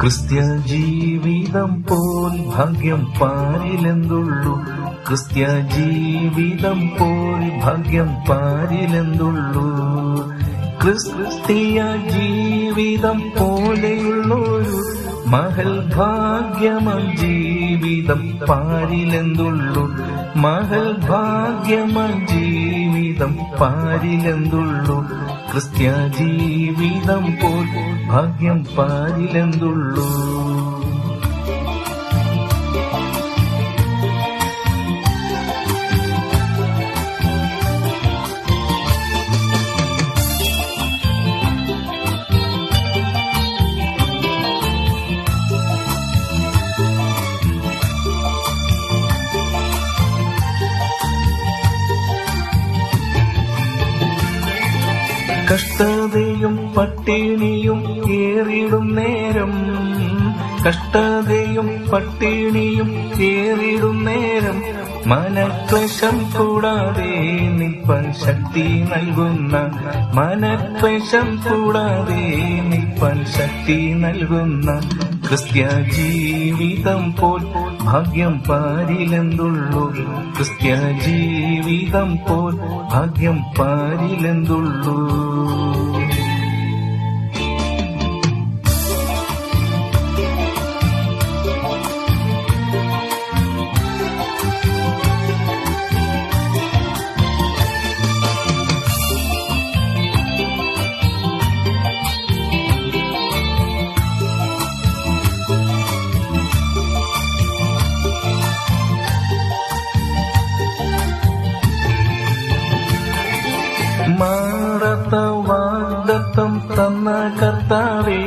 ക്രിസ്ത്യ ജീവിതം പോൽ ഭാഗ്യം പാരിലെന്തുള്ളൂ, ക്രിസ്ത്യ ജീവിതം പോൽ ഭാഗ്യം പാരിലെന്തുള്ളൂ. ക്രിസ്തീയ ജീവിതം പോലെയുള്ളൊരു മഹൽ ഭാഗ്യമം ജീവിതം പാരിലെന്തുള്ളൂ, മഹൽ ഭാഗ്യമം ജീവിതം പാരിലെന്തുള്ളൂ. ക്രിസ്ത്യ ജീവിതം പോൽ ഭാഗ്യം പാരിലെന്തുള്ളൂ. കഷ്ടതയും പട്ടിണിയും ഏറിടും നേരം, കഷ്ടതയും പട്ടിണിയും ഏറിടും നേരം മനക്ലേശം കൂടാതെ നിൽപ്പാൻ ശക്തി നൽകുന്ന, മനക്ലേശം കൂടാതെ നിൽപ്പാൻ ശക്തി നൽകുന്ന ക്രിസ്ത്യ ജീവിതം പോൽ ഭാഗ്യം പാരിലെന്തുള്ളൂ, ക്രിസ്ത്യ ജീവിതം പോൽ ഭാഗ്യം പാരിലെന്തുള്ളൂ. മാറാത്ത വാഗ്ദത്തം തന്ന കർത്താവേ,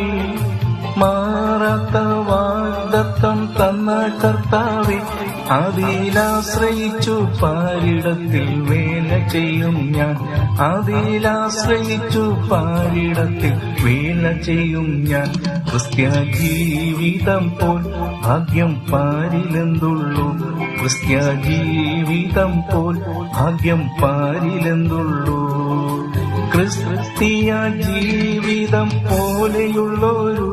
മാറാത്ത വാഗ്ദത്തം തന്ന കർത്താവേ, അതിലാശ്രയിച്ചു പാരിടത്തിൽ വേല ചെയ്യും ഞാൻ, അതിലാശ്രയിച്ചു പാരിടത്തിൽ വേല ചെയ്യും ഞാൻ. ക്രിസ്ത്യ ജീവിതം പോൽ ഭാഗ്യം പാരിലെന്തുള്ളൂ, ക്രിസ്ത്യ ജീവിതം പോൽ ഭാഗ്യം പാരിലെന്തുള്ളൂ. ക്രിസ്തീയ ജീവിതം പോലെയുള്ളൊരു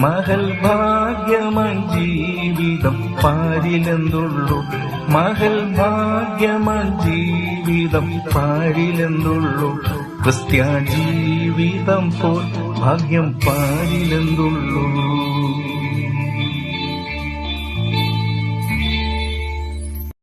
മഹൽ ഭാഗ്യമം ജീവിതം പാരിലെന്തുള്ളൂ, മഹൽ ഭാഗ്യമം ജീവിതം പാരിലെന്തുള്ളൂ. ക്രിസ്ത്യ ജീവിതം പോൽ ഭാഗ്യം പാരിലെന്തുള്ളൂ.